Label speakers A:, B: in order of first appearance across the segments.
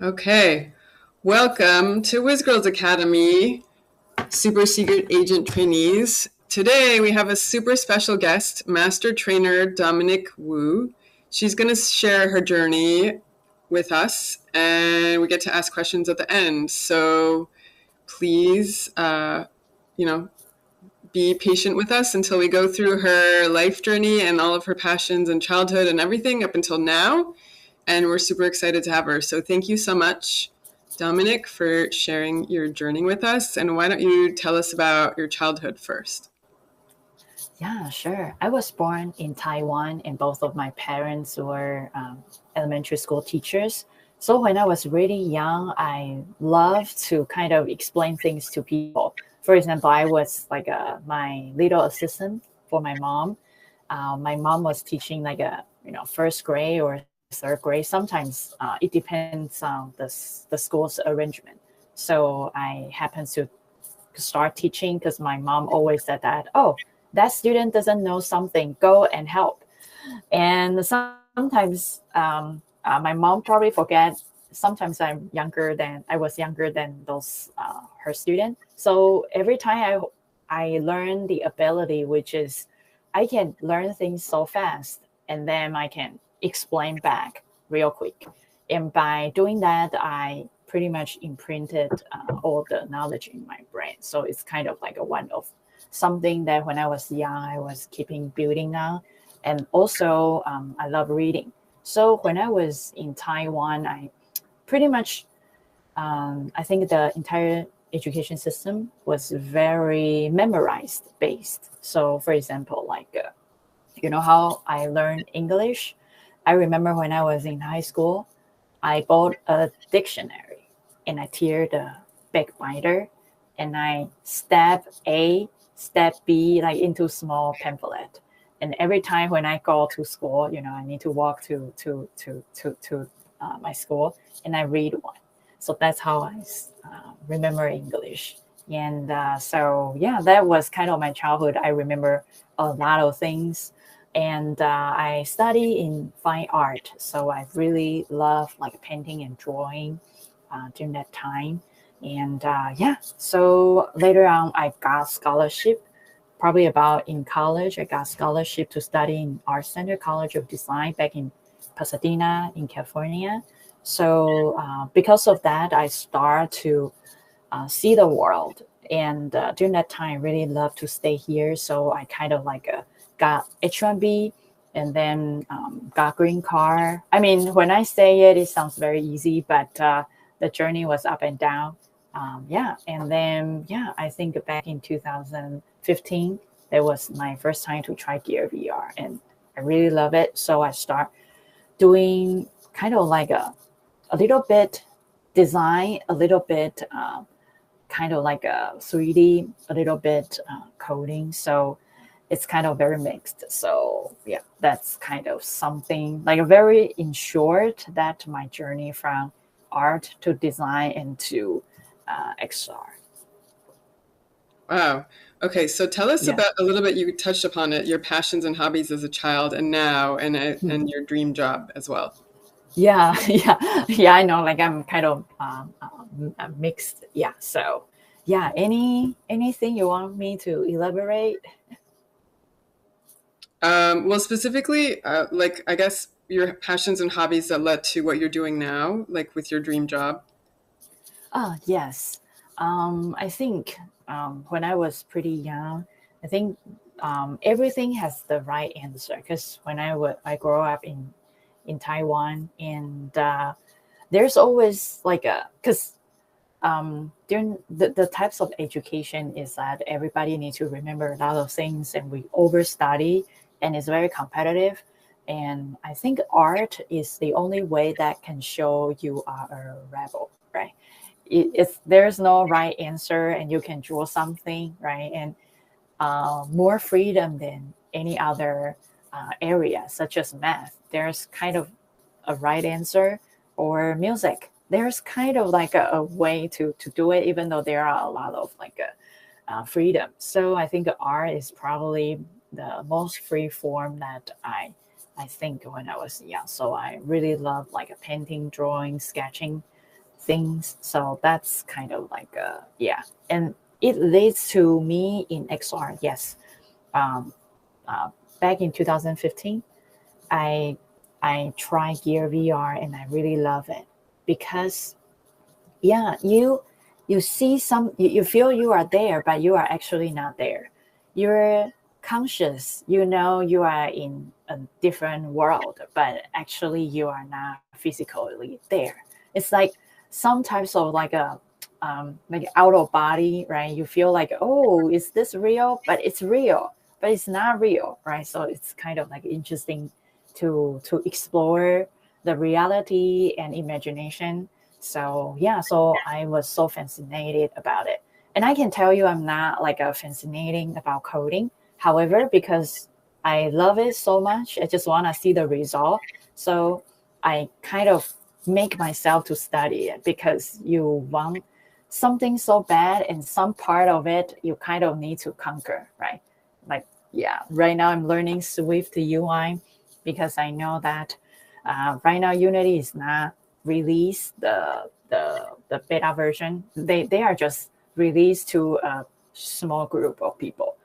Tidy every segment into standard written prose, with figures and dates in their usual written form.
A: Okay, welcome to WhizGirls Academy, Super Secret Agent Trainees. Today we have a super special guest, Master Trainer Dominique Wu. She's going to share her journey with us, and we get to ask questions at the end. So please, be patient with us until we go through her life journey and all of her passions and childhood and everything up until now. And we're super excited to have her. So thank you so much, Dominic, for sharing your journey with us. And why don't you tell us about your childhood first?
B: Yeah, sure. I was born in Taiwan, and both of my parents were elementary school teachers. So when I was really young, I loved to kind of explain things to people. For example, I was like my little assistant for my mom. My mom was teaching like first grade or third grade. Sometimes it depends on the school's arrangement. So I happened to start teaching because my mom always said that, oh, that student doesn't know something, go and help. And sometimes my mom probably forget. Sometimes I was younger than those her students. So every time I learn the ability, which is I can learn things so fast, and then I can explain back real quick. And by doing that, I pretty much imprinted all the knowledge in my brain. So it's kind of like a one of something that when I was young, I was keeping building on. And also, I love reading. So when I was in Taiwan, I pretty much, I think the entire education system was very memorized based. So for example, how I learned English. I remember when I was in high school, I bought a dictionary and I tear the back binder and I stab A, stab B like into small pamphlet. And every time when I go to school, I need to walk to my school and I read one. So that's how I remember English. And that was kind of my childhood. I remember a lot of things. And I study in fine art. So I really love like painting and drawing during that time. And so later on, I got scholarship. Probably about in college, I got scholarship to study in Art Center College of Design back in Pasadena in California. So because of that, I start to see the world. And during that time, I really love to stay here. So I kind of got H-1B and then got green card. I mean, when I say it, it sounds very easy, but the journey was up and down. And then, I think back in 2015, that was my first time to try Gear VR, and I really love it. So I start doing kind of like a little bit design, a little bit kind of like a 3D, a little bit coding. So it's kind of very mixed. So that's kind of something like a very in short that my journey from art to design and to XR.
A: Wow. Okay, so tell us about a little bit, you touched upon it, your passions and hobbies as a child and now, and your dream job as well.
B: Yeah, I know, like I'm kind of mixed. Yeah, so anything you want me to elaborate?
A: Well, specifically, I guess your passions and hobbies that led to what you're doing now, like with your dream job.
B: Yes. I think when I was pretty young, I think everything has the right answer because when I grew up in Taiwan, and there's always because during the types of education is that everybody needs to remember a lot of things and we overstudy and it's very competitive. And I think art is the only way that can show you are a rebel, right? There's no right answer and you can draw something, right? And more freedom than any other area, such as math. There's kind of a right answer, or music. There's kind of like a way to do it, even though there are a lot of freedom. So I think art is probably the most free form that I think when I was young. So I really love like a painting, drawing, sketching. things. So that's kind of like and it leads to me in XR. Yes, um, back in 2015, I tried Gear VR and I really love it because you see you feel you are there, but you are actually not there. You're conscious, you are in a different world, but actually you are not physically there. It's like some types of like out of body, right? You feel like, oh, is this real? But it's real, but it's not real, right? So it's kind of like interesting to explore the reality and imagination. So so I was so fascinated about it. And I can tell you I'm not like a fascinating about coding. However, because I love it so much, I just want to see the result. So I kind of make myself to study it because you want something so bad and some part of it you kind of need to conquer, right? Like, right now I'm learning Swift UI because I know that right now Unity is not released the beta version. They are just released to a small group of people.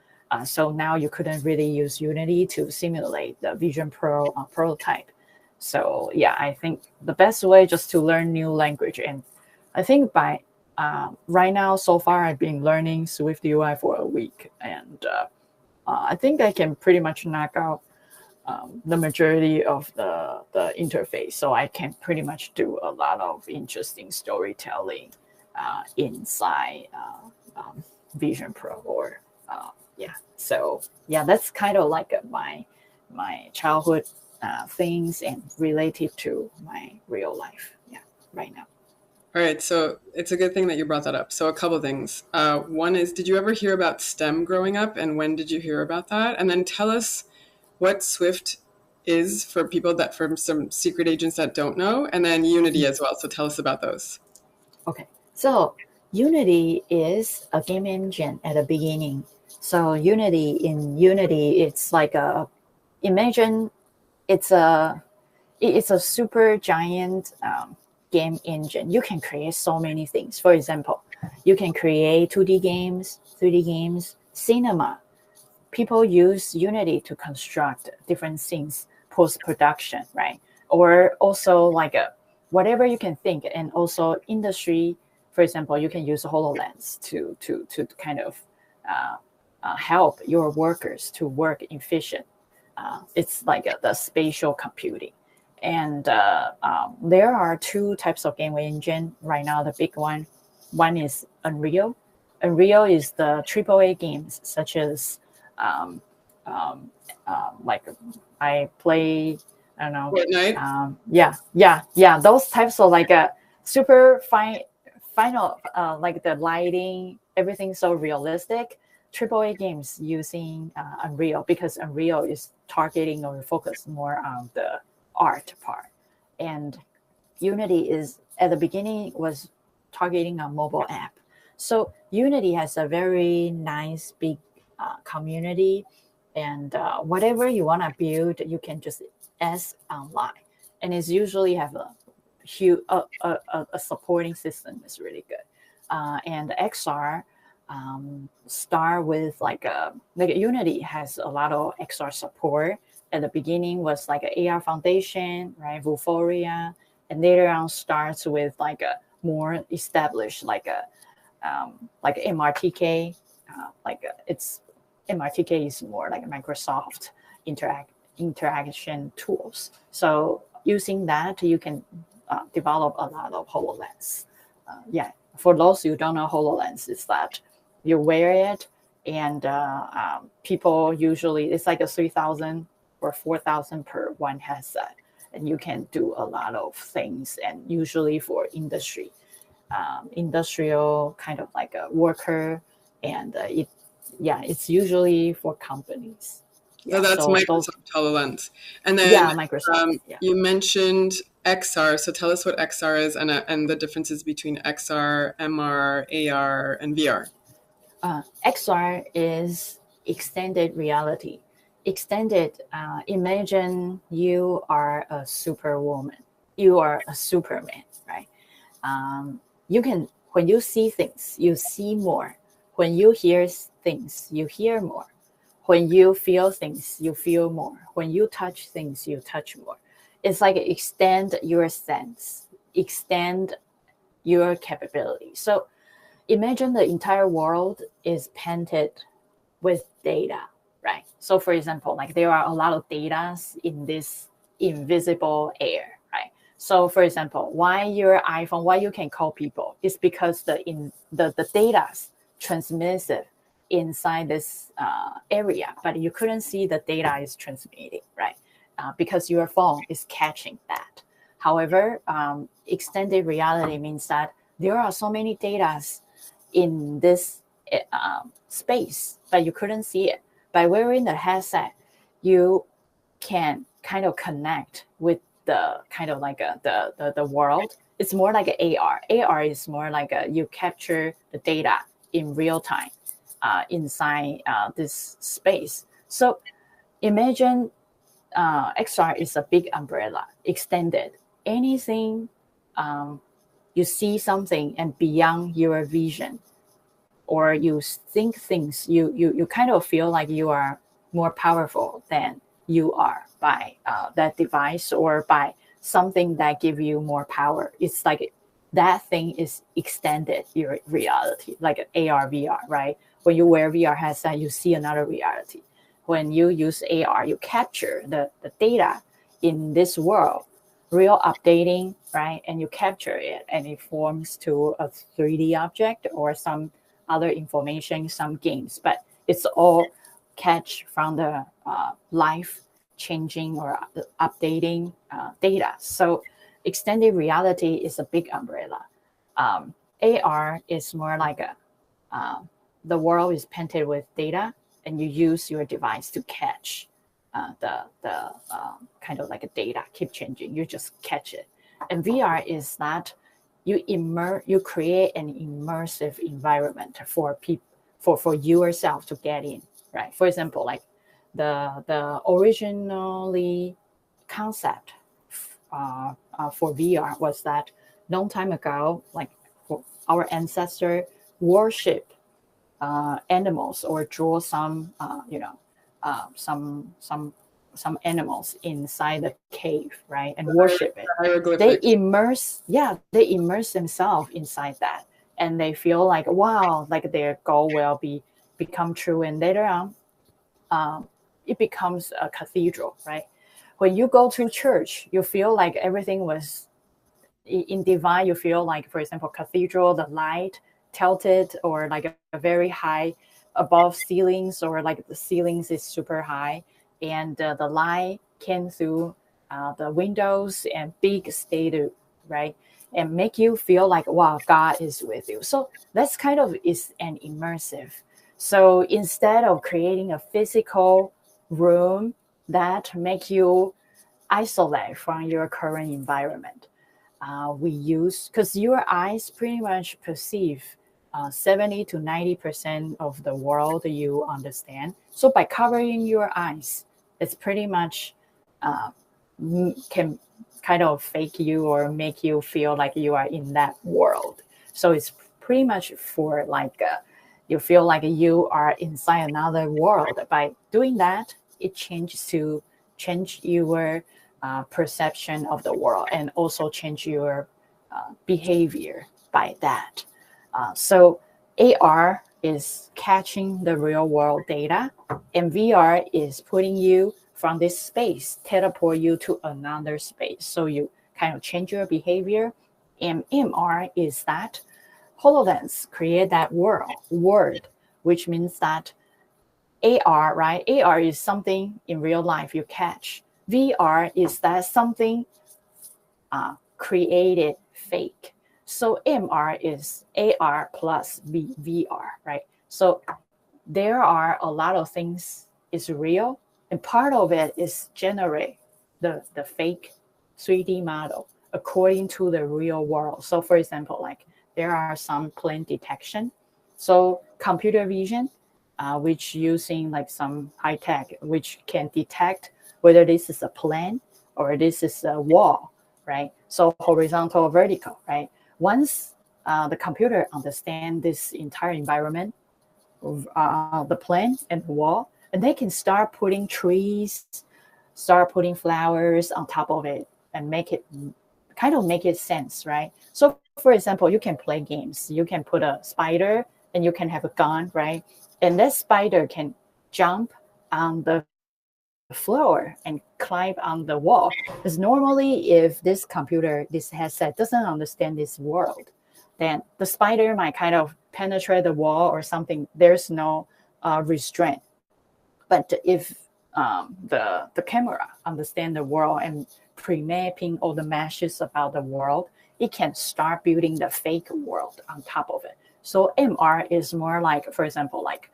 B: So now you couldn't really use Unity to simulate the Vision Pro prototype. So I think the best way just to learn new language. And I think by right now, so far, I've been learning Swift UI for a week, and I think I can pretty much knock out the majority of the interface. So I can pretty much do a lot of interesting storytelling inside Vision Pro or So that's kind of like my childhood things and related to my real life. Right now.
A: All right, so it's a good thing that you brought that up. So a couple things. One is, did you ever hear about STEM growing up, and when did you hear about that? And then tell us what Swift is for some secret agents that don't know, and then Unity as well. So tell us about those.
B: Okay, so Unity is a game engine at the beginning. So in Unity, it's like imagine it's a super giant game engine. You can create so many things. For example, you can create 2D games, 3D games, cinema. People use Unity to construct different things post-production, right? Or also like whatever you can think. And also industry, for example, you can use HoloLens to kind of help your workers to work efficient. It's like the spatial computing. And there are two types of game engine right now. The big one is Unreal. Unreal is the AAA games, such as like I play, I don't know,
A: Fortnite.
B: Those types of like a super final, like the lighting, everything so realistic. AAA games using Unreal because Unreal is targeting or focus more on the art part, and Unity is at the beginning was targeting a mobile app. So Unity has a very nice big community, and whatever you want to build, you can just ask online, and it's usually have a huge a supporting system is really good, and XR. Start with like Unity has a lot of XR support. At the beginning was like an AR foundation, right? Vuforia, and later on starts with like a more established like MRTK, it's MRTK is more like Microsoft interaction tools. So using that, you can develop a lot of HoloLens. For those who don't know HoloLens, it's that you wear it, and people usually it's like a 3,000 or 4,000 per one headset, and you can do a lot of things. And usually for industrial kind of like a worker, and it's usually for companies.
A: So that's Microsoft HoloLens. And then
B: Microsoft.
A: You mentioned XR. So tell us what XR is and the differences between XR, MR, AR, and VR.
B: XR is extended reality. Imagine you are a superwoman. You are a Superman, right? You can, when you see things, you see more. When you hear things, you hear more. When you feel things, you feel more. When you touch things, you touch more. It's like extend your sense, extend your capability. So imagine the entire world is painted with data, right? So for example, like there are a lot of data in this invisible air, right? So for example, why your iPhone, why you can call people is because the data transmitted inside this area, but you couldn't see the data is transmitting, right? Because your phone is catching that. However, extended reality means that there are so many data in this space, but you couldn't see it. By wearing the headset, you can kind of connect with the kind of like the world. It's more like an AR. AR is more like you capture the data in real time inside this space. So imagine XR is a big umbrella, extended. Anything you see something and beyond your vision, or you think things, you kind of feel like you are more powerful than you are by that device or by something that give you more power. It's like that thing is extended your reality, like AR, VR, right? When you wear VR headset, you see another reality. When you use AR, you capture the data in this world, real updating, right? And you capture it and it forms to a 3D object or some other information, some games, but it's all catch from the life changing or updating data. So extended reality is a big umbrella. AR is more like the world is painted with data and you use your device to catch the kind of like a data keep changing. You just catch it. And VR is that you create an immersive environment for people, for yourself to get in, right? For example, like the originally concept for VR was that long time ago, like our ancestor worship animals or draw some some animals inside the cave, right, and worship it. They immerse themselves inside that, and they feel like wow, like their goal will become true, and later on it becomes a cathedral, right? When you go to church, you feel like everything was in divine. You feel like, for example, cathedral, the light tilted or like a very high above ceilings, or like the ceilings is super high, and the light came through the windows and big statue, right, and make you feel like wow, God is with you. So that's kind of is an immersive. So instead of creating a physical room that make you isolate from your current environment, we use, because your eyes pretty much perceive 70 to 90% of the world you understand. So by covering your eyes, it's pretty much can kind of fake you or make you feel like you are in that world. So it's pretty much for like you feel like you are inside another world. By doing that, it change your perception of the world, and also change your behavior by that. So AR is catching the real world data, and VR is putting you from this space, teleport you to another space. So you kind of change your behavior. And MR is that HoloLens create that word, which means that AR, right? AR is something in real life you catch. VR is that something created fake. So MR is AR plus VR, right? So there are a lot of things is real, and part of it is generate the fake 3D model according to the real world. So for example, like there are some plane detection. So computer vision, which using like some high tech, which can detect whether this is a plane or this is a wall, right? So horizontal or vertical, right? once the computer understands this entire environment, the plant and the wall, and they can start putting trees, start putting flowers on top of it, and make it sense, right? So, for example, you can play games. You can put a spider, and you can have a gun, right? And that spider can jump on the floor and climb on the wall. Because normally, if this headset doesn't understand this world, then the spider might kind of penetrate the wall or something. There's no restraint. But if the camera understand the world and pre-mapping all the meshes about the world, it can start building the fake world on top of it. So MR is more like, for example, like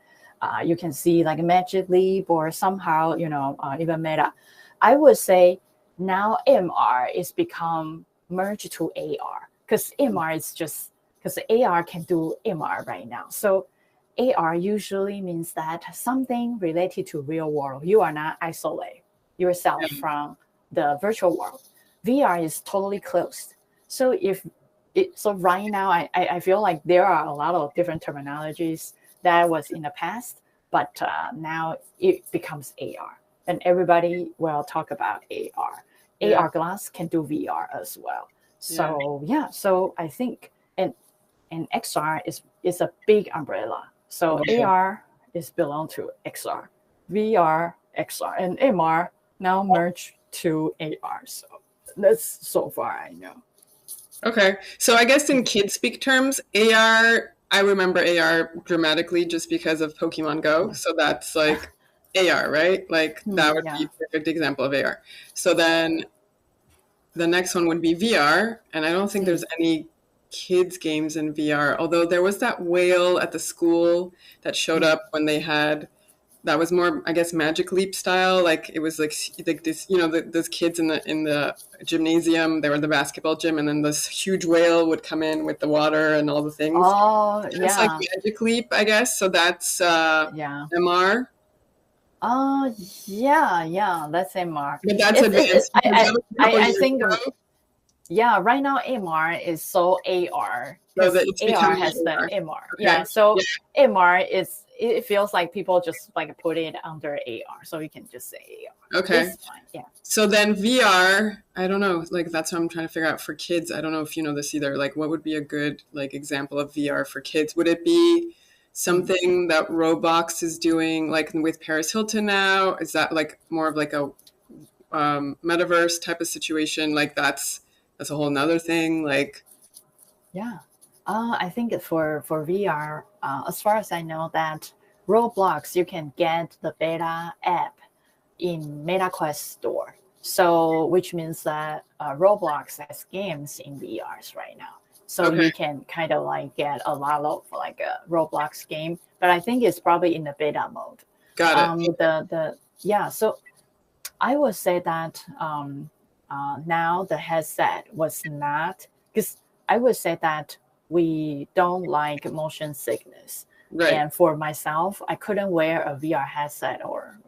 B: you can see like a Magic Leap or somehow, even Meta. I would say now MR is become merged to AR because MR is just because AR can do MR right now. So AR usually means that something related to real world. You are not isolate yourself from the virtual world. VR is totally closed. So right now, I feel like there are a lot of different terminologies that was in the past, but now it becomes AR, and everybody will talk about AR. Yeah. AR glass can do VR as well. So so I think and XR is a big umbrella. So AR is belong to XR, VR, XR, and MR now merge to AR. So that's so far I know.
A: Okay. So I guess in kid speak terms, AR, I remember AR dramatically just because of Pokemon Go. So that's like AR, right? Like that would be a perfect example of AR. So then the next one would be VR. And I don't think there's any kids games in VR, although there was that whale at the school that showed up when they had, that was more, I guess, Magic Leap style. Like it was like this, those kids in the gymnasium, they were in the basketball gym, and then this huge whale would come in with the water and all the things.
B: Oh,
A: it's like Magic Leap, I guess. So that's MR.
B: Oh, yeah, that's MR.
A: But that's advanced.
B: I think. Yeah, right now MR is so AR.
A: So that it's
B: AR has the MR. Okay. Yeah, so MR it feels like people just like put it under AR, so you can just say AR.
A: Okay.
B: It's fine. Yeah.
A: So then VR, I don't know, like that's what I'm trying to figure out for kids. I don't know if you know this either. Like what would be a good like example of VR for kids? Would it be something that Roblox is doing like with Paris Hilton now? Is that like more of like a metaverse type of situation? Like that's a whole nother thing. Like,
B: I think for VR, as far as I know, that Roblox you can get the beta app in MetaQuest store. So which means that Roblox has games in VRs right now. So you can kind of like get a lot of like a Roblox game, but I think it's probably in the beta mode.
A: Got it.
B: So I would say that now the headset was not, because I would say that we don't like motion sickness. Right. And for myself, I couldn't wear a VR headset or,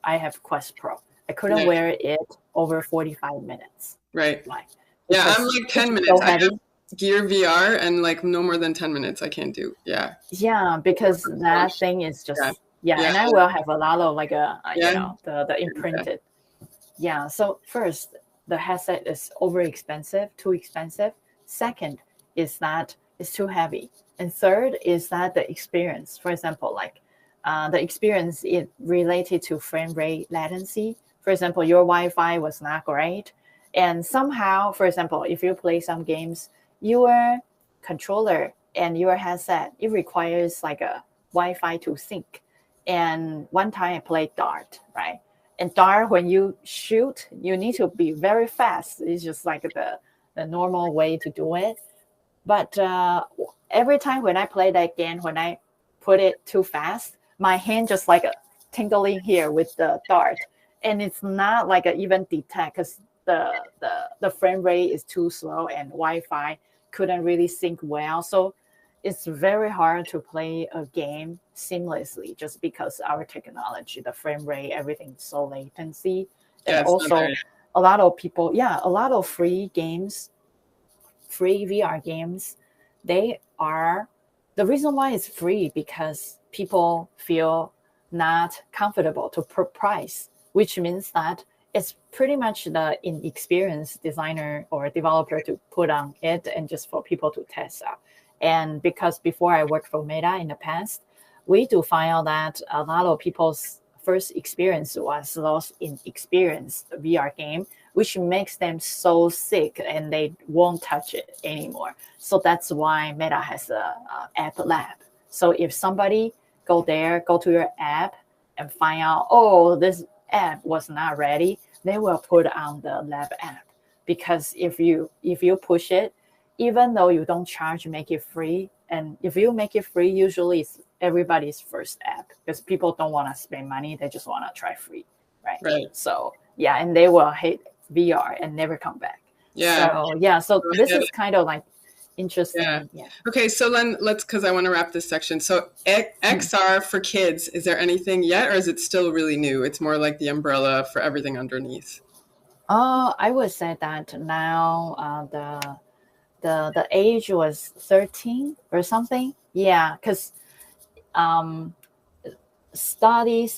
B: I have Quest Pro. I couldn't wear it over 45 minutes.
A: Right. I'm like 10 minutes. So I have Gear VR and like no more than 10 minutes I can't do. Yeah.
B: Yeah, because that thing is just, and I will have a lot of like the imprinted. Yeah. So first, the headset is too expensive. Second is that it's too heavy. And third is that the experience, for example, like the experience is related to frame rate latency. For example, your Wi-Fi was not great. And somehow, for example, if you play some games, your controller and your headset, it requires like a Wi-Fi to sync. And one time I played Dart, right? And Dart, when you shoot, you need to be very fast. It's just like the normal way to do it. But every time when I play that game, when I put it too fast, my hand just like tingling here with the Dart. And it's not like even detect because the frame rate is too slow and Wi-Fi couldn't really sync well. So it's very hard to play a game seamlessly just because our technology, the frame rate, everything is so latency. And also a lot of people, a lot of free games free VR games, they are, the reason why it's free because people feel not comfortable to put price, which means that it's pretty much the inexperienced designer or developer to put on it and just for people to test out. And because before I worked for Meta in the past, we do find out that a lot of people's first experience was those inexperienced VR game, which makes them so sick and they won't touch it anymore. So that's why Meta has a app lab. So if somebody go to your app and find out, oh, this app was not ready, they will put on the lab app. Because if you push it, even though you don't charge, make it free. And if you make it free, usually it's everybody's first app because people don't want to spend money. They just want to try free, right? So yeah, and they will hate VR and never come back. So this is kind of like interesting. Yeah.
A: Okay, so then because I want to wrap this section. So XR for kids, is there anything yet, or is it still really new? It's more like the umbrella for everything underneath.
B: I would say that now the age was 13 or something. Yeah, because study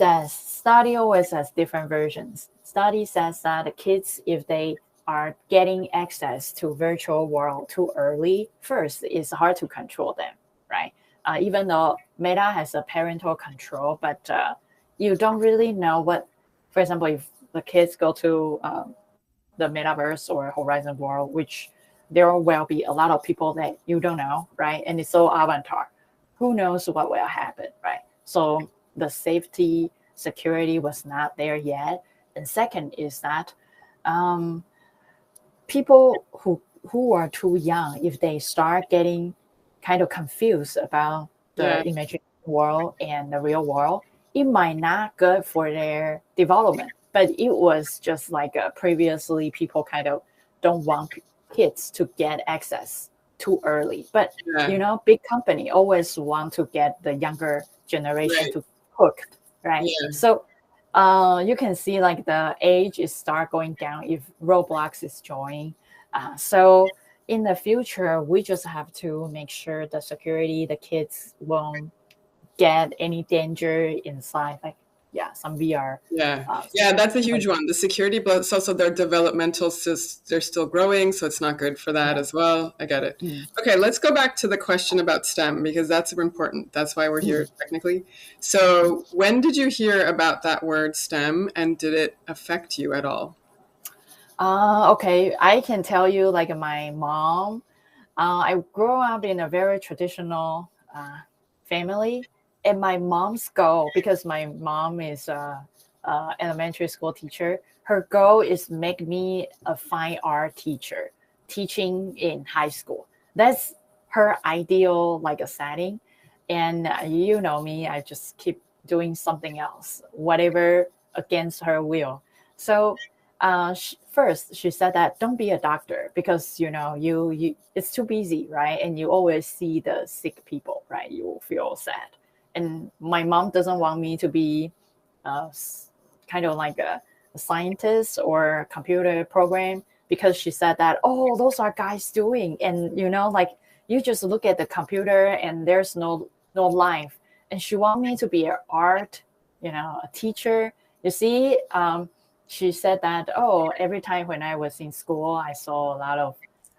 B: always has different versions. Study says that the kids, if they are getting access to virtual world too early, first, it's hard to control them, right? Even though Meta has a parental control, but you don't really know what, for example, if the kids go to the metaverse or Horizon World, which there will be a lot of people that you don't know, right? And it's so avatar. Who knows what will happen, right? So the safety, security was not there yet. And second is that people who are too young, if they start getting kind of confused about the imaginary world and the real world, it might not good for their development. But it was just like previously people kind of don't want kids to get access too early. But, big company always want to get the younger generation to hooked, right? Yeah. So you can see like the age is start going down if Roblox is joining. So in the future, we just have to make sure the security, the kids won't get any danger inside, like some VR.
A: That's a huge one. The security, but it's also their developmental, they're still growing, so it's not good for that as well. I get it. Okay, let's go back to the question about STEM because that's important. That's why we're here technically. So when did you hear about that word STEM and did it affect you at all?
B: Okay, I can tell you like my mom, I grew up in a very traditional family. And my mom's goal, because my mom is a elementary school teacher, her goal is make me a fine art teacher, teaching in high school. That's her ideal like a setting. And you know me, I just keep doing something else, whatever against her will. So first she said that don't be a doctor because you it's too busy, right? And you always see the sick people, right? You will feel sad. And my mom doesn't want me to be kind of like a scientist or a computer program because she said that, oh, those are guys doing. And, like you just look at the computer and there's no life. And she want me to be an art, a teacher. You see, she said that, oh, every time when I was in school, I saw a lot of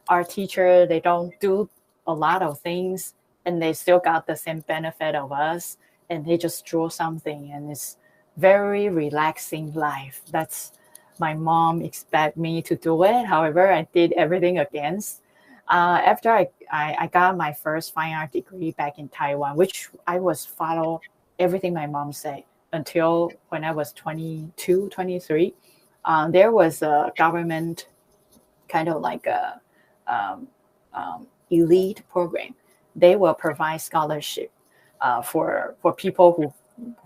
B: art teachers. They don't do a lot of things. And they still got the same benefit of us. And they just draw something. And it's very relaxing life. That's my mom expect me to do it. However, I did everything against. After I got my first fine art degree back in Taiwan, which I was follow everything my mom said until when I was 22, 23. There was a government kind of like a elite program. They will provide scholarship for people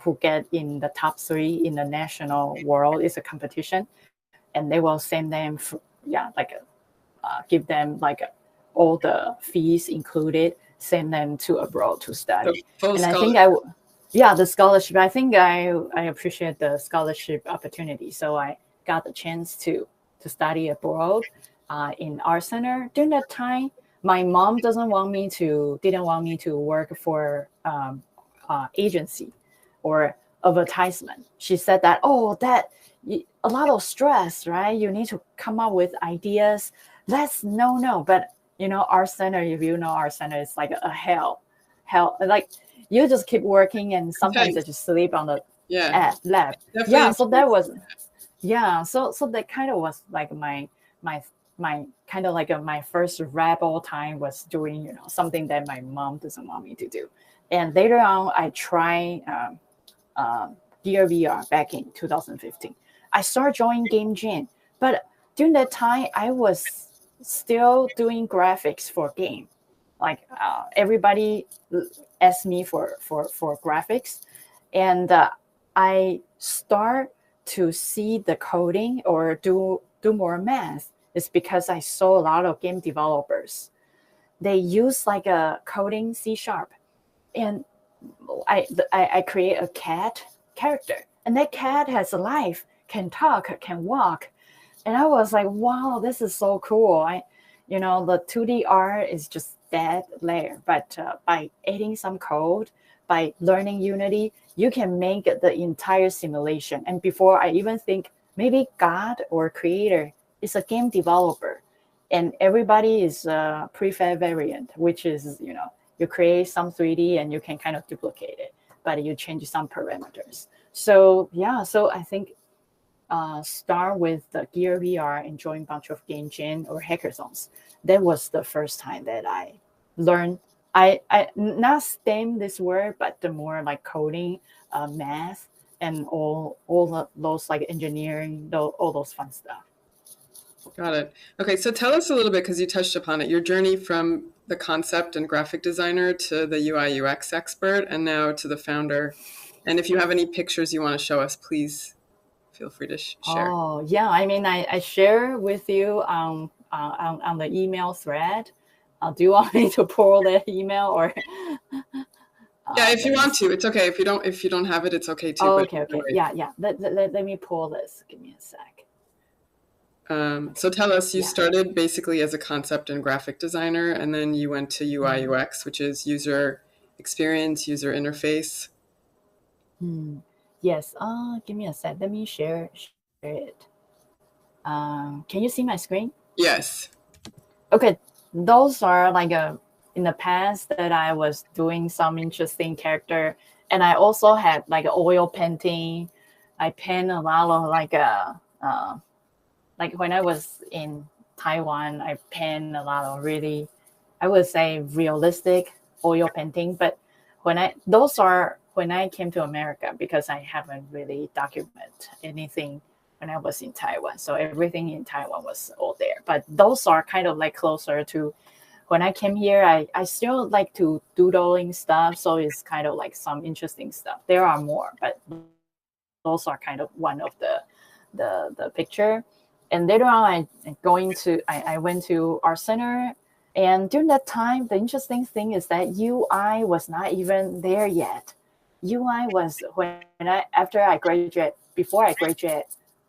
B: who get in the top 3 in the national world. It's a competition, and they will send them, give them like all the fees included, send them to abroad to study. So and I think the scholarship. I think I appreciate the scholarship opportunity. So I got the chance to study abroad. in art center. During that time, my mom didn't want me to work for agency or advertisement. She said that, a lot of stress, right? You need to come up with ideas. No. But art center, if you know art center, is like a hell. Like you just keep working, and sometimes you just sleep on the lab.
A: Definitely.
B: So that was so that kind of was like my kind of like my first rebel time was doing something that my mom doesn't want me to do. And later on, I tried Gear VR back in 2015. I started joining Game Jam, but during that time, I was still doing graphics for game. Like everybody asked me for graphics, and I start to see the coding or do more math is because I saw a lot of game developers. They use like a coding C#, and I create a cat character, and that cat has a life, can talk, can walk, and I was like, wow, this is so cool. The 2D art is just that layer, but by adding some code, by learning Unity, you can make the entire simulation. And before I even think maybe God or creator is a game developer, and everybody is a prefab variant, which is, you create some 3D and you can kind of duplicate it, but you change some parameters. So I think start with the Gear VR and join a bunch of game jam or hackathons. That was the first time that I learned. I not STEM this word, but the more like coding, math, and all those like engineering, all those fun stuff.
A: Got it. Okay, so tell us a little bit, because you touched upon it, your journey from the concept and graphic designer to the UI UX expert, and now to the founder. And if you have any pictures you want to show us, please feel free to share.
B: Oh yeah, I mean, I share with you on the email thread. Do you want me to pull that email or?
A: Yeah, if you want to, it's okay. If you don't have it, it's okay too.
B: Oh, okay. Yeah. Let me pull this. Give me a sec.
A: So tell us, you started basically as a concept and graphic designer, and then you went to UI UX, which is user experience, user interface.
B: Yes. Give me a sec. Let me share it. Can you see my screen?
A: Yes.
B: Okay. Those are like in the past that I was doing some interesting character, and I also had like oil painting. I paint a lot of like when I was in Taiwan, I paint a lot of really, I would say, realistic oil painting. But when I came to America, because I haven't really documented anything when I was in Taiwan. So everything in Taiwan was all there. But those are kind of like closer to when I came here. I still like to doodling stuff. So it's kind of like some interesting stuff. There are more, but those are kind of one of the picture. And later on, I went to art center. And during that time, the interesting thing is that UI was not even there yet. UI was before I graduate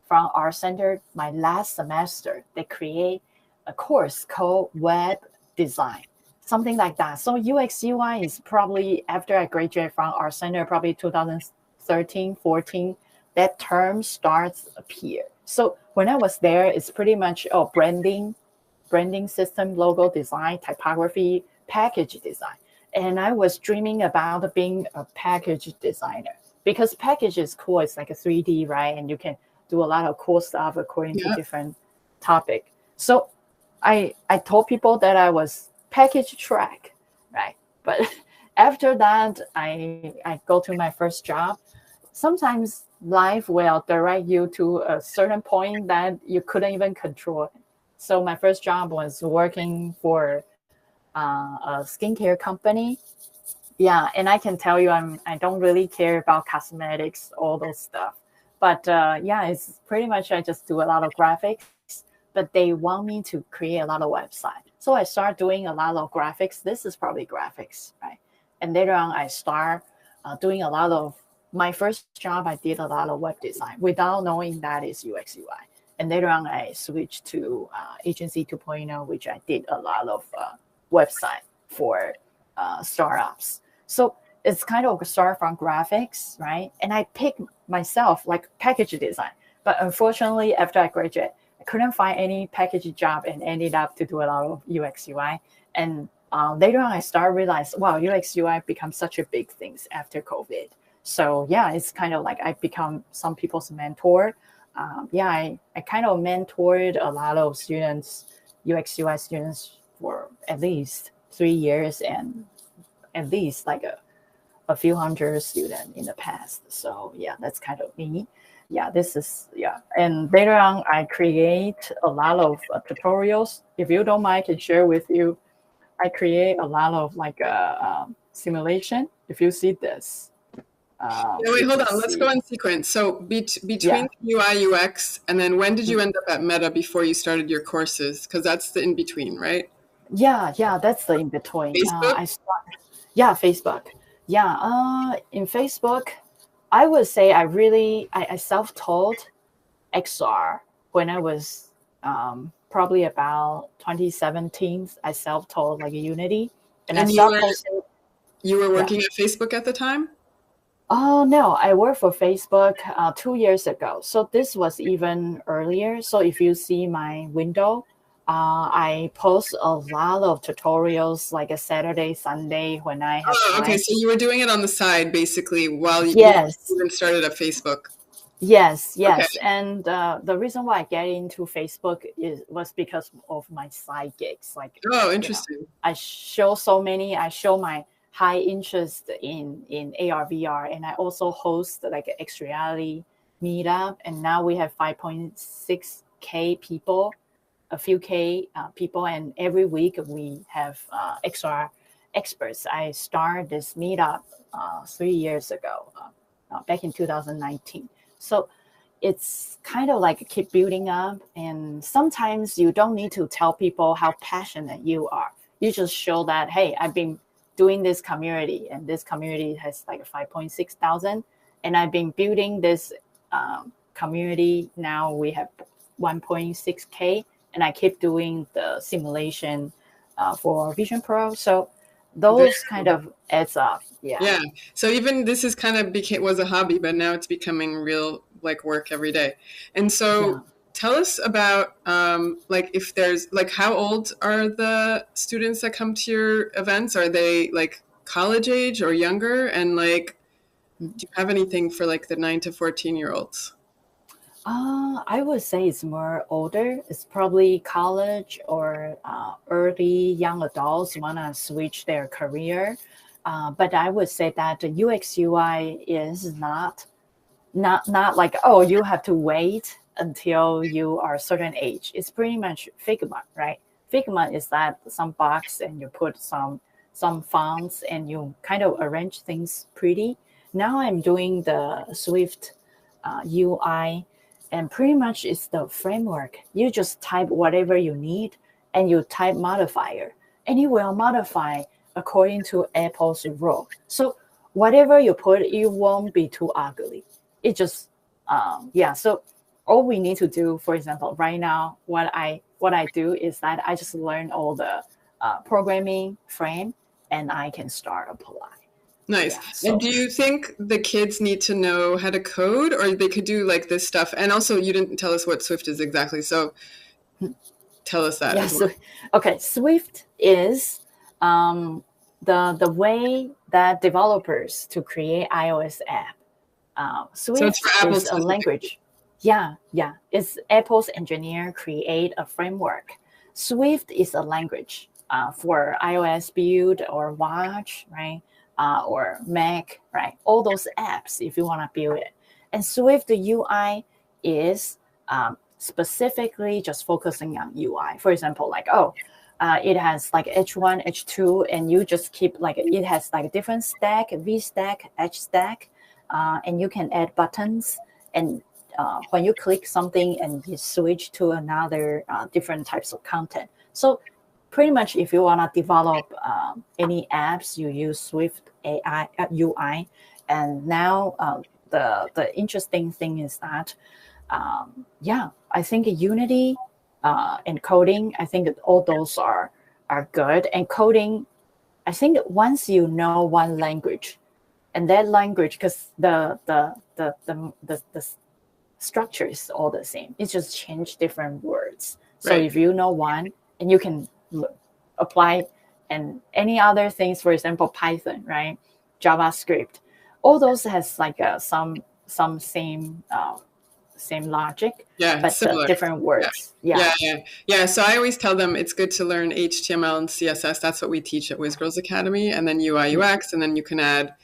B: from art center, my last semester, they create a course called web design, something like that. So UX UI is probably after I graduate from art center, probably 2013, 14, that term starts appear. So when I was there, it's pretty much branding system, logo design, typography, package design. And I was dreaming about being a package designer because package is cool. It's like a 3D, right? And you can do a lot of cool stuff according to different topic. So I told people that I was package track, right? But after that, I go to my first job. Sometimes life will direct you to a certain point that you couldn't even control. So my first job was working for a skincare company. Yeah, and I can tell you, I don't really care about cosmetics, all those stuff. But it's pretty much I just do a lot of graphics. But they want me to create a lot of websites, so I start doing a lot of graphics. This is probably graphics, right? And later on, I start doing a lot of my first job. I did a lot of web design without knowing that is UX UI. And later on, I switched to Agency 2.0, which I did a lot of website for startups. So it's kind of start from graphics, right? And I picked myself like package design. But unfortunately, after I graduated, I couldn't find any package job and ended up to do a lot of UX UI. And later on, I started realize, wow, UX UI becomes such a big thing after COVID. So yeah, it's kind of like I become some people's mentor. I kind of mentored a lot of students, UX UI students, for at least 3 years and at least like a few hundred students in the past. So yeah, that's kind of me. Yeah, this is, yeah. And later on, I create a lot of tutorials. If you don't mind, I can share with you. I create a lot of like simulation. If you see this.
A: Wait, hold on. Let's go in sequence. So between UI, UX, and then when did you end up at Meta before you started your courses? Because that's the in between, right?
B: Yeah, that's the in between.
A: Facebook?
B: Facebook. Yeah, in Facebook, I would say I self-taught XR when I was probably about 2017. I self-taught like Unity, and I started posting.
A: You were working at Facebook at the time?
B: Oh, no, I worked for Facebook 2 years ago. So this was even earlier. So if you see my window, I post a lot of tutorials like a Saturday, Sunday when I have time.
A: Okay, so you were doing it on the side basically while you even started at Facebook.
B: Yes. Okay. And the reason why I get into Facebook was because of my side gigs. Like,
A: interesting.
B: I show my high interest in AR, VR, and I also host like an XReality meetup. And now we have 5.6K people, a few K people, and every week we have XR experts. I started this meetup 3 years ago, back in 2019. So it's kind of like keep building up. And sometimes you don't need to tell people how passionate you are. You just show that, hey, I've been doing this community, and this community has like 5.6 thousand. And I've been building this community. Now we have 1.6K, and I keep doing the simulation for Vision Pro. So those kind of adds up. Yeah.
A: So even this is kind of was a hobby, but now it's becoming real like work every day. And so tell us about like if there's like how old are the students that come to your events? Are they like college age or younger? And like, do you have anything for like the 9 to 14-year-olds?
B: I would say it's more older. It's probably college or early young adults want to switch their career. But I would say that the UX UI is not like, oh, you have to wait until you are a certain age. It's pretty much Figma, right? Figma is that some box and you put some fonts and you kind of arrange things pretty. Now I'm doing the Swift UI, and pretty much it's the framework. You just type whatever you need and you type modifier, and it will modify according to Apple's rule. So whatever you put, it won't be too ugly. It just, So all we need to do, for example, right now, what I do is that I just learn all the programming frame, and I can start apply.
A: Nice. And do you think the kids need to know how to code, or they could do like this stuff? And also, you didn't tell us what Swift is exactly, so tell us that.
B: Yeah. Okay. Swift is the way that developers to create iOS app. Swift is a language. Yeah. It's Apple's engineer create a framework. Swift is a language for iOS build or watch, right? Or Mac, right? All those apps if you want to build it. And Swift UI is specifically just focusing on UI. For example, like, it has like H1, H2, and you just keep like, it has like a different stack, V stack, H stack, and you can add buttons. And when you click something and you switch to another different types of content. So pretty much if you want to develop any apps, you use Swift UI. And now the interesting thing is that, I think Unity and coding, I think all those are good. And coding, I think once you know one language, and that language, because the structure is all the same. It's just change different words. So
A: Right.
B: if you know one, and you can apply and any other things, for example, Python, right? JavaScript, all those has like some same logic,
A: Yeah,
B: but
A: similar.
B: different words.
A: Yeah. So I always tell them it's good to learn HTML and CSS. That's what we teach at WhizGirls Academy, and then UI UX, and then you can add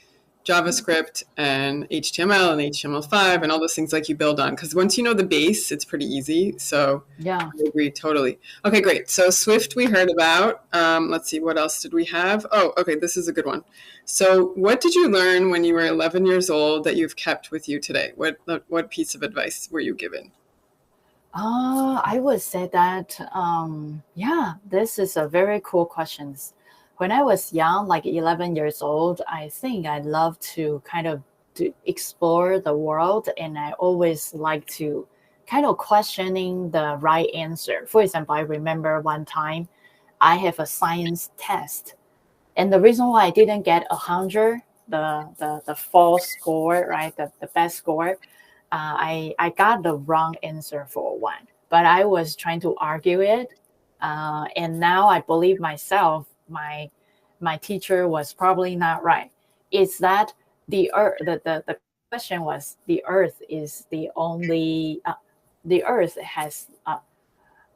A: JavaScript and HTML and HTML5 and all those things like you build on. Because once you know the base, it's pretty easy. So
B: Yeah.
A: I agree totally. Okay, great. So Swift we heard about. Let's see, what else did we have? Oh, okay, this is a good one. So what did you learn when you were 11 years old that you've kept with you today? What piece of advice were you given?
B: I would say that, this is a very cool question. When I was young, like 11 years old, I think I love to kind of to explore the world, and I always like to kind of questioning the right answer. For example, I remember one time I have a science test, and the reason why I didn't get 100, the full score, right, the best score, I got the wrong answer for one, but I was trying to argue it, and now I believe myself. My teacher was probably not right. It's that the earth. The question was the Earth is the only. The Earth has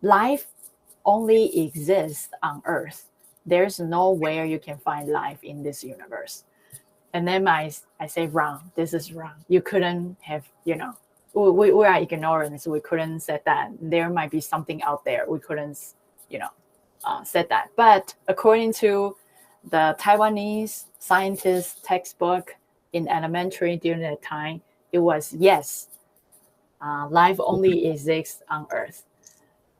B: life only exists on Earth. There's nowhere you can find life in this universe. And then I say wrong. This is wrong. You couldn't have, we are ignorant, so we couldn't say that. There might be something out there. We couldn't, said that. But according to the Taiwanese scientist textbook in elementary during that time, it was yes, life only exists on Earth.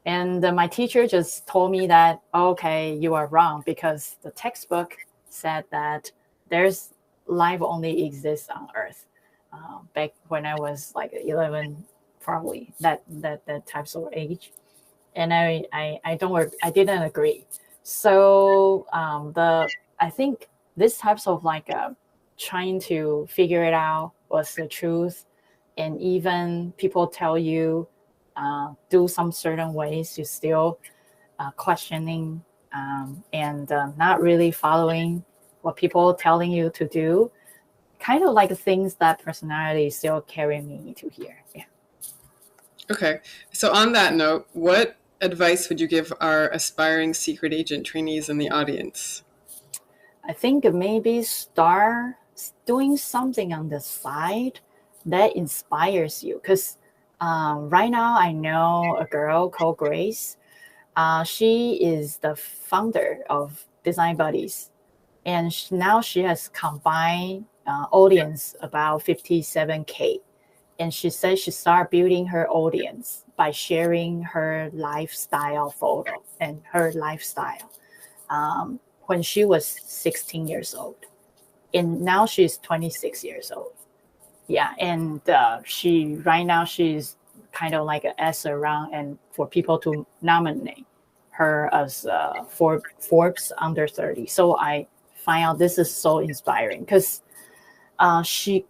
B: And my teacher just told me that, okay, you are wrong, because the textbook said that there's life only exists on Earth. Back when I was like 11, probably that types of age, and I didn't agree. So I think this types of like trying to figure it out what's the truth, and even people tell you do some certain ways, you still questioning and not really following what people telling you to do, kind of like things that personality still carry me to here. Yeah.
A: Okay. So on that note, what advice would you give our aspiring secret agent trainees in the audience?
B: I think maybe start doing something on the side that inspires you. Because right now I know a girl called Grace. She is the founder of Design Buddies. And now she has combined audience about 57K. And she says she started building her audience by sharing her lifestyle photo and her lifestyle when she was 16 years old. And now she's 26 years old. Yeah, and right now she's kind of like an S around, and for people to nominate her as Forbes under 30. So I find out this is so inspiring, because she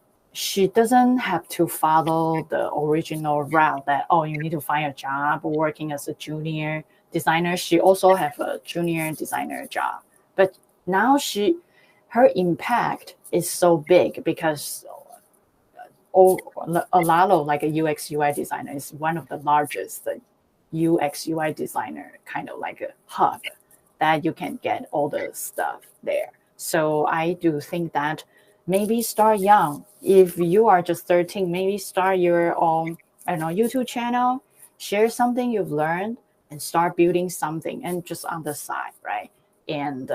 B: doesn't have to follow the original route that, oh, you need to find a job working as a junior designer. She also have a junior designer job, but now her impact is so big because a lot of like a UX UI designer is one of the largest UX UI designer kind of like a hub that you can get all the stuff there. So I do think that maybe start young. If you are just 13, maybe start your own, I don't know, YouTube channel, share something you've learned, and start building something, and just on the side, right? And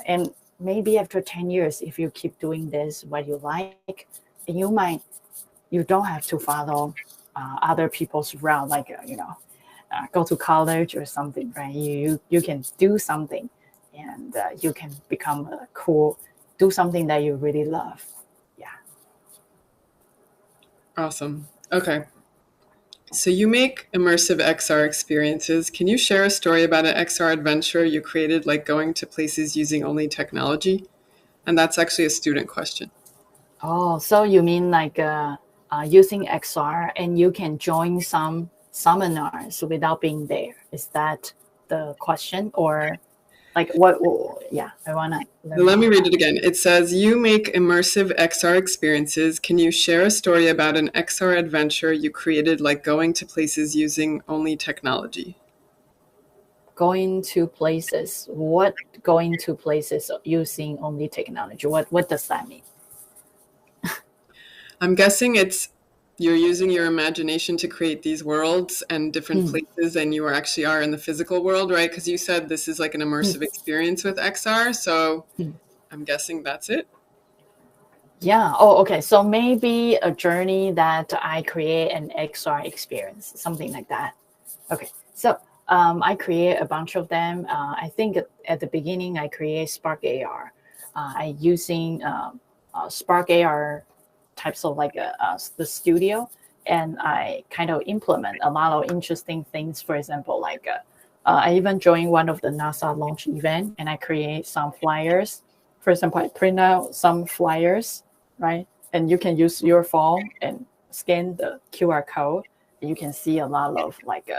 B: and maybe after 10 years, if you keep doing this, what you like, and you don't have to follow other people's route, like, go to college or something, right? You can do something, and you can become do something that you really love. Yeah.
A: Awesome. Okay. So you make immersive XR experiences. Can you share a story about an XR adventure you created, like going to places using only technology? And that's actually a student question.
B: Oh, so you mean like using XR and you can join some seminars without being there? Is that the question? Or like what? Yeah, I want to learn
A: Let
B: more
A: me read
B: about
A: it again. It says, you make immersive XR experiences. Can you share a story about an XR adventure you created, like going to places using only technology?
B: going to places. What going to places using only technology? What does that mean?
A: I'm guessing it's you're using your imagination to create these worlds and different places, and you actually are in the physical world, right? Because you said this is like an immersive experience with XR. So I'm guessing that's it.
B: Yeah. Oh, okay. So maybe a journey that I create an XR experience, something like that. Okay. So I create a bunch of them. I think at the beginning I create Spark AR. I using Spark AR types of like the studio, and I kind of implement a lot of interesting things. For example, like I even joined one of the NASA launch event, and I create some flyers. For example, I print out some flyers, right? And you can use your phone and scan the QR code. You can see a lot of like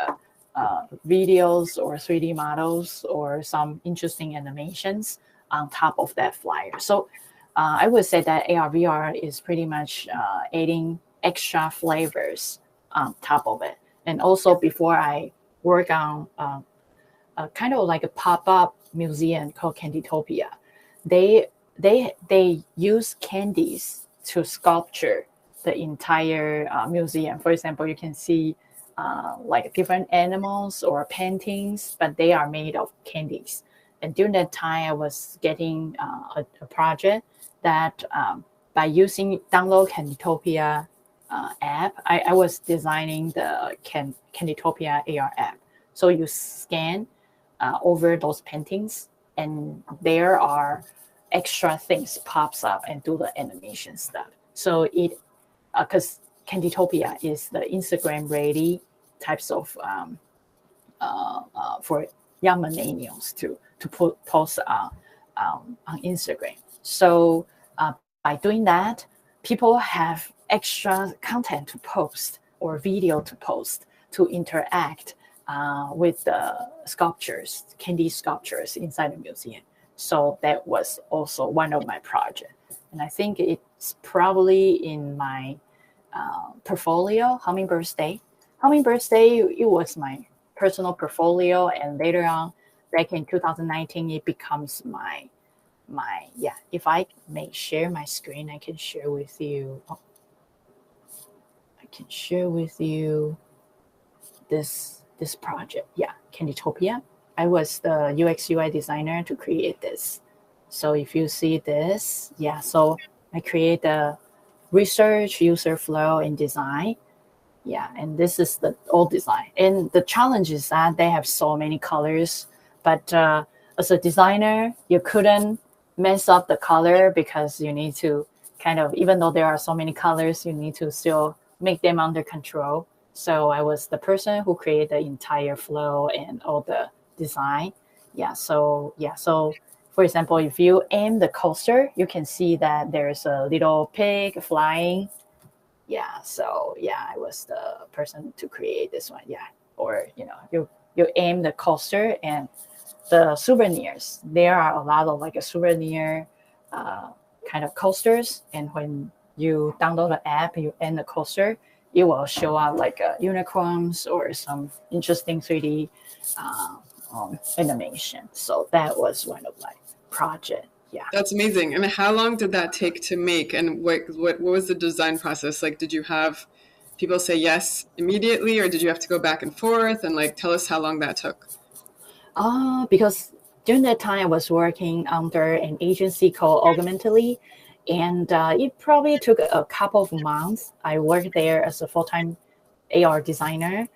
B: videos or 3D models or some interesting animations on top of that flyer. So I would say that AR VR is pretty much adding extra flavors on top of it. And also before I work on kind of like a pop-up museum called Candytopia, they use candies to sculpture the entire museum. For example, you can see like different animals or paintings, but they are made of candies. And during that time, I was getting a project that by using download Candytopia app, I was designing the Candytopia AR app. So you scan over those paintings, and there are extra things pops up and do the animation stuff. So it because Candytopia is the Instagram ready types of for young millennials to post on Instagram. So by doing that, people have extra content to post or video to post to interact with the sculptures, candy sculptures inside the museum. So that was also one of my projects. And I think it's probably in my portfolio, Hummingbirdsday. Hummingbirdsday, it was my personal portfolio, and later on, back in 2019, it becomes my yeah. If I may share my screen, I can share with you. Oh, I can share with you this project. Yeah, Candytopia. I was the UX UI designer to create this. So if you see this, yeah. So I create the research, user flow, and design. Yeah, and this is the old design. And the challenge is that they have so many colors, but as a designer, you couldn't mess up the color because you need to kind of, even though there are so many colors, you need to still make them under control. So I was the person who created the entire flow and all the design. So for example, if you aim the coaster, you can see that there's a little pig flying. I was the person to create this one. Or you aim the coaster and the souvenirs. There are a lot of like a souvenir kind of coasters, and when you download the app, you aim the coaster, it will show up like unicorns or some interesting 3D animation. So that was one of my project. Yeah.
A: That's amazing. And how long did that take to make? And what was the design process? Like, did you have people say yes immediately, or did you have to go back and forth? And like, tell us how long that took.
B: Because during that time I was working under an agency called Augmentally, and it probably took a couple of months. I worked there as a full-time AR designer.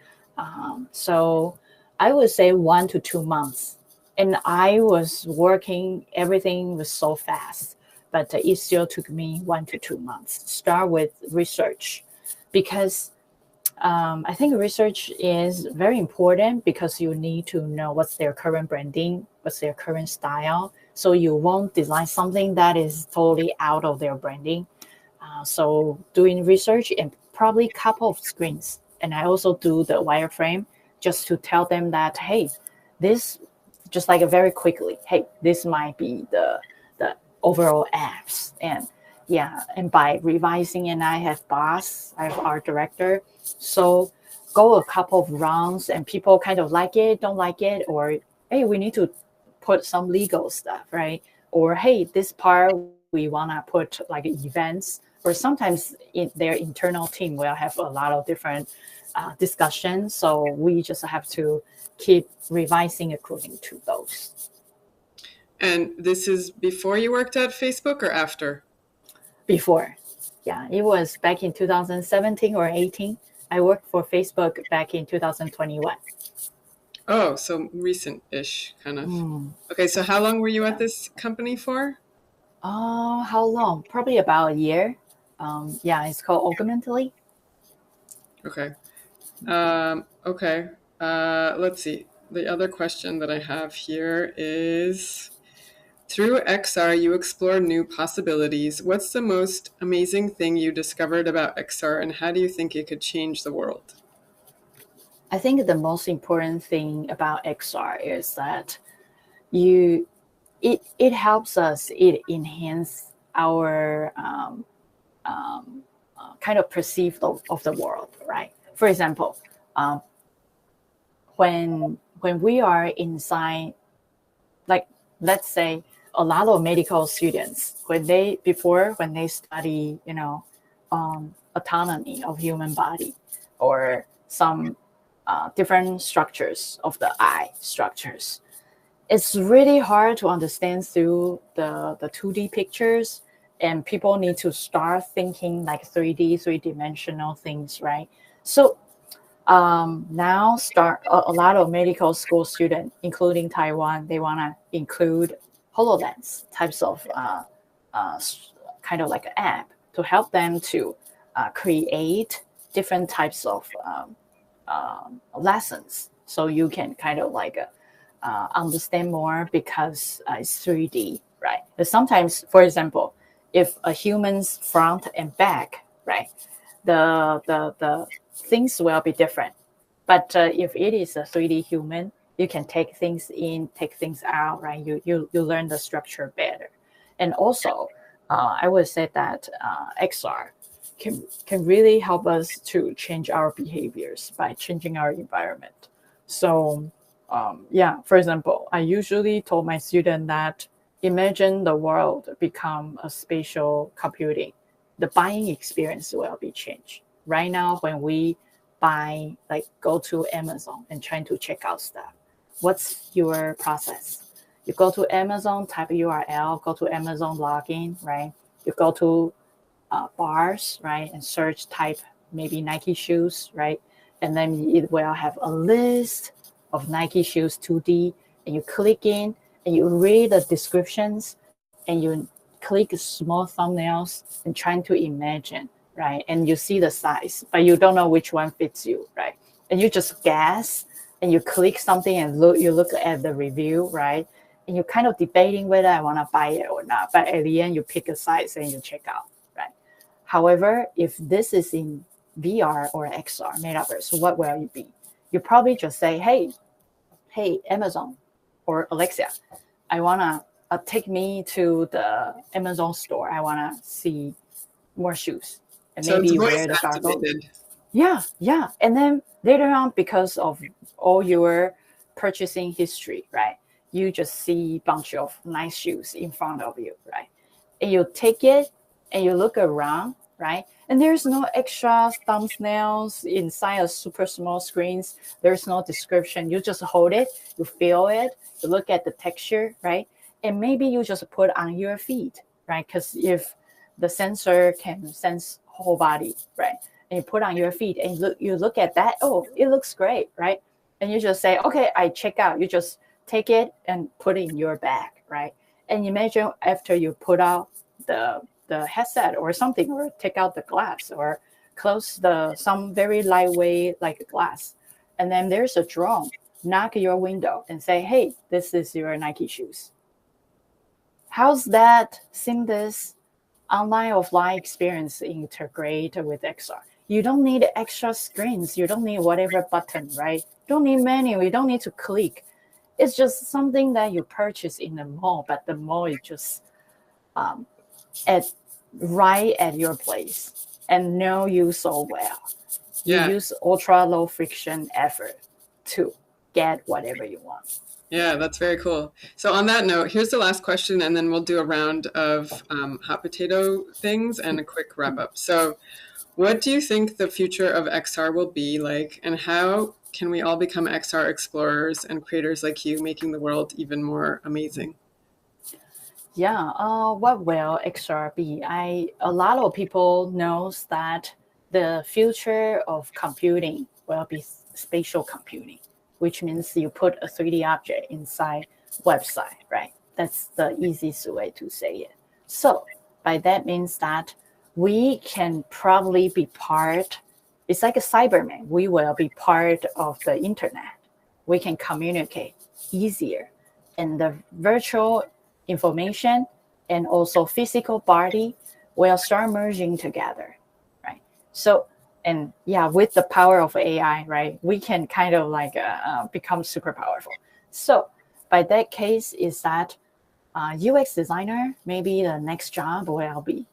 B: So I would say 1 to 2 months. And I was working, everything was so fast, but it still took me 1 to 2 months. Start with research, because I think research is very important because you need to know what's their current branding, what's their current style. So you won't design something that is totally out of their branding. So doing research and probably couple of screens. And I also do the wireframe just to tell them that, hey, this just like very quickly, hey, this might be the overall apps. And yeah, and by revising, and I have art director. So go a couple of rounds and people kind of like it, don't like it, or hey, we need to put some legal stuff, right? Or hey, this part we wanna put like events, or sometimes in their internal team will have a lot of different discussions. So we just have to keep revising according to those.
A: And this is before you worked at Facebook or after?
B: Before. Yeah, it was back in 2017 or 18. I worked for Facebook back in 2021.
A: Oh, so recent-ish, kind of. Okay, so how long were you at this company for?
B: How long? Probably about a year. Yeah, it's called Augmentally.
A: Okay. Okay. Let's see. The other question that I have here is, through XR, you explore new possibilities. What's the most amazing thing you discovered about XR, and how do you think it could change the world?
B: I think the most important thing about XR is that it helps us, it enhance our kind of perceive of the world, right? For example, when we are inside, like let's say a lot of medical students when they study, autonomy of human body, or some different structures of the eye structures, it's really hard to understand through the 2D pictures, and people need to start thinking like 3D, three-dimensional things, right? So now start a lot of medical school students, including Taiwan, they want to include HoloLens types of kind of like an app to help them to create different types of lessons. So you can kind of like understand more because it's 3D, right? But sometimes, for example, if a human's front and back, right, the things will be different. But if it is a 3D human, you can take things in, take things out, right? You learn the structure better. And also, I would say that XR can really help us to change our behaviors by changing our environment. So yeah, for example, I usually told my student that imagine the world become a spatial computing. The buying experience will be changed. Right now, when we buy, like go to Amazon and trying to check out stuff, what's your process? You go to Amazon, type URL, go to Amazon login, right? You go to bars, right, and search, type maybe Nike shoes, right? And then it will have a list of Nike shoes 2D, and you click in and you read the descriptions and you click small thumbnails and trying to imagine, right? And you see the size, but you don't know which one fits you, right? And you just guess and you click something and you look at the review, right? And you're kind of debating whether I want to buy it or not. But at the end, you pick a size and you check out, right? However, if this is in VR or XR, metaverse, what will you be? You probably just say, hey, Amazon or Alexa, I want to take me to the Amazon store. I want to see more shoes. And
A: So
B: maybe
A: it's
B: you
A: voice
B: wear the goggles.
A: activated.
B: Yeah. And then later on, because of all your purchasing history, right? You just see a bunch of nice shoes in front of you, right? And you take it and you look around, right? And there's no extra thumbnails inside a super small screens. There's no description. You just hold it, you feel it, you look at the texture, right? And maybe you just put on your feet, right? Because if the sensor can sense whole body, right? And you put on your feet and you look at that, oh, it looks great, right? And you just say, okay, I check out. You just take it and put it in your bag, right? And imagine after you put out the headset or something, or take out the glass or close some very lightweight like glass, and then there's a drone knock your window and say, hey, this is your Nike shoes. How's that seamless online offline experience integrate with XR? You don't need extra screens. You don't need whatever button, right? You don't need menu. You don't need to click. It's just something that you purchase in the mall, but the mall is just right at your place and know you so well. You use ultra low friction effort to get whatever you want.
A: Yeah, that's very cool. So on that note, here's the last question, and then we'll do a round of hot potato things and a quick wrap up. So what do you think the future of XR will be like, and how can we all become XR explorers and creators like you, making the world even more amazing?
B: Yeah, what will XR be? A lot of people knows that the future of computing will be spatial computing, which means you put a 3D object inside website, right? That's the easiest way to say it. So by that means that we can probably be part, it's like a Cyberman. We will be part of the internet. We can communicate easier. And the virtual information and also physical body will start merging together, right? So, and yeah, with the power of AI, right, we can kind of like become super powerful. So by that case is that UX designer, maybe the next job will be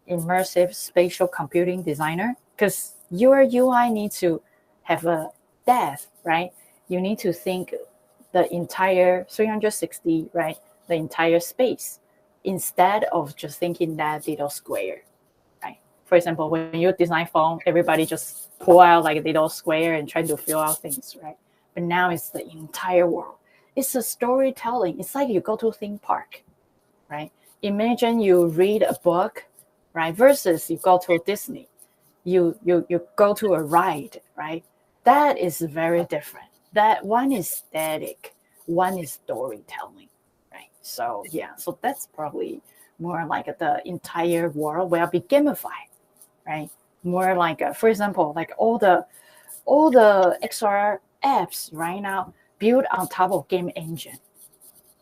B: immersive spatial computing designer, because your UI needs to have a depth, right? You need to think the entire 360, right? The entire space, instead of just thinking that little square, right? For example, when you design phone, everybody just pull out like a little square and try to fill out things, right? But now it's the entire world. It's a storytelling. It's like you go to a theme park, right? Imagine you read a book, right? Versus you go to Disney. You go to a ride, right? That is very different. That one is static, one is storytelling, right? So yeah, so that's probably more like the entire world will be gamified, right? More like, for example, like all the XR apps right now built on top of game engine.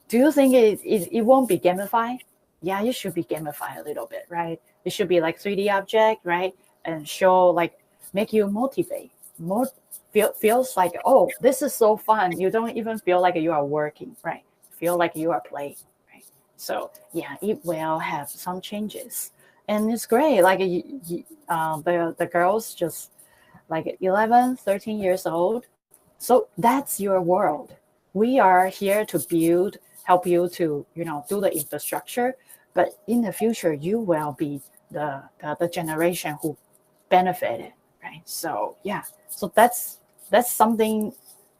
B: Do you think it won't be gamified? Yeah, it should be gamified a little bit, right? It should be like 3D object, right? And show like make you motivate. Feels like, oh, this is so fun. You don't even feel like you are working, right? Feel like you are playing, right? So yeah, it will have some changes, and it's great. Like the girls just like 11, 13 years old. So that's your world. We are here to help you to, do the infrastructure. But in the future, you will be the generation who benefited, right? So yeah, so that's something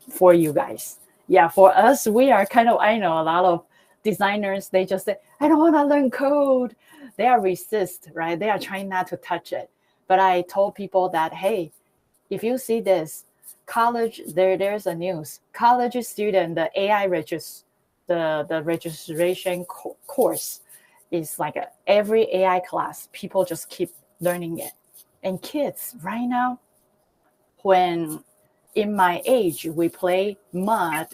B: for you guys. Yeah, for us, we are kind of, I know a lot of designers, they just say, I don't want to learn code. They are resist, right? They are trying not to touch it. But I told people that, hey, if you see this, college, there's a news. College student, the AI the registration course is like every AI class, people just keep learning it. And kids right now, when in my age, we play mud,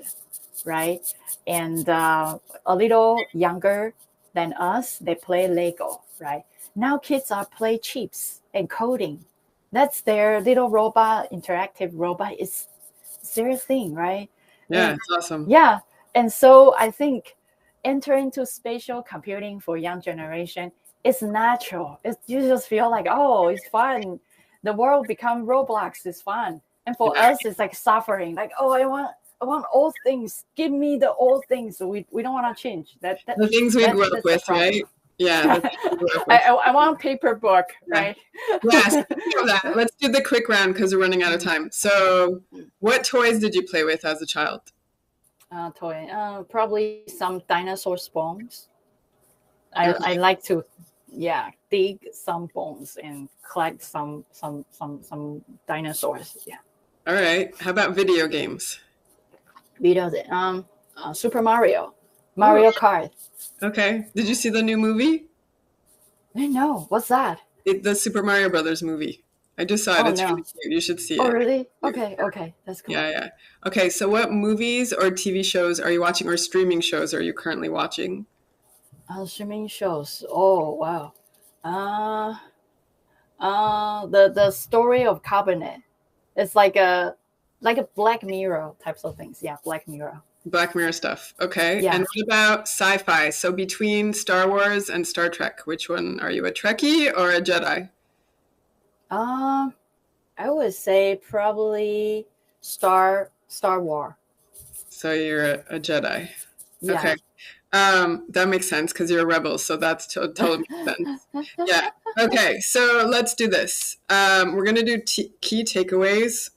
B: right? And a little younger than us, they play Lego, right? Now kids are play chips and coding. That's their little robot, interactive robot. It's their thing, right?
A: Yeah,
B: and,
A: it's awesome.
B: Yeah. And so I think enter into spatial computing for young generation, it's natural. You just feel like, oh, it's fun. The world become Roblox is fun. And for us, it's like suffering. Like, oh, I want old things. Give me the old things. We don't want to change.
A: The things we grew up with, right? Yeah.
B: I want paper book, right?
A: Yes. Let's do the quick round because we're running out of time. So what toys did you play with as a child?
B: Probably some dinosaur bones. I like to, dig some bones and collect some dinosaurs. Yeah.
A: All right. How about video games?
B: Super Mario Kart.
A: Okay. Did you see the new movie?
B: I know. What's that?
A: The Super Mario Brothers movie. I just saw it.
B: Oh
A: It's really
B: no.
A: cute. You should see
B: Oh
A: it.
B: really? Okay, okay. That's cool.
A: Yeah, yeah. Okay, so what movies or TV shows are you watching, or streaming shows are you currently watching?
B: Streaming shows. Oh wow. Uh the story of Cabinet. It's like a Black Mirror types of things. Yeah, Black Mirror.
A: Black Mirror stuff. Okay. And
B: Yeah.
A: what about sci-fi? So between Star Wars and Star Trek, which one are you, a Trekkie or a Jedi?
B: Um, I would say probably Star War.
A: So you're a Jedi.
B: Yeah.
A: Okay. That makes sense because you're a rebel, so that's totally makes sense. Yeah. Okay, so let's do this. We're gonna do key takeaways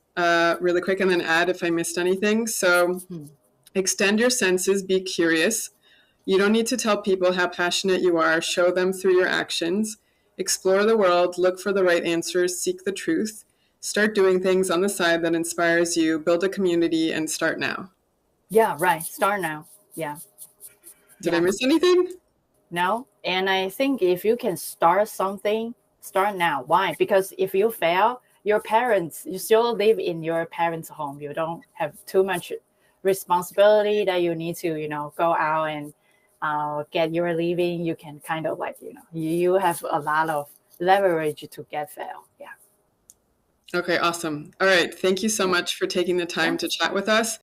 A: really quick, and then add if I missed anything. So
B: Hmm.
A: extend your senses, be curious. You don't need to tell people how passionate you are. Show them through your actions. Explore the world, look for the right answers, seek the truth. Start doing things on the side that inspires you. Build a community, and start now.
B: Yeah, right. Start now. Yeah.
A: Did I
B: Yeah.
A: miss anything?
B: No. And I think if you can start something, start now. Why? Because if you fail, your parents, you still live in your parents' home. You don't have too much responsibility that you need to, go out and get your living. You can kind of like, you have a lot of leverage to get fail. Yeah.
A: Okay, awesome. All right. Thank you so much for taking the time
B: Yeah.
A: to chat with us.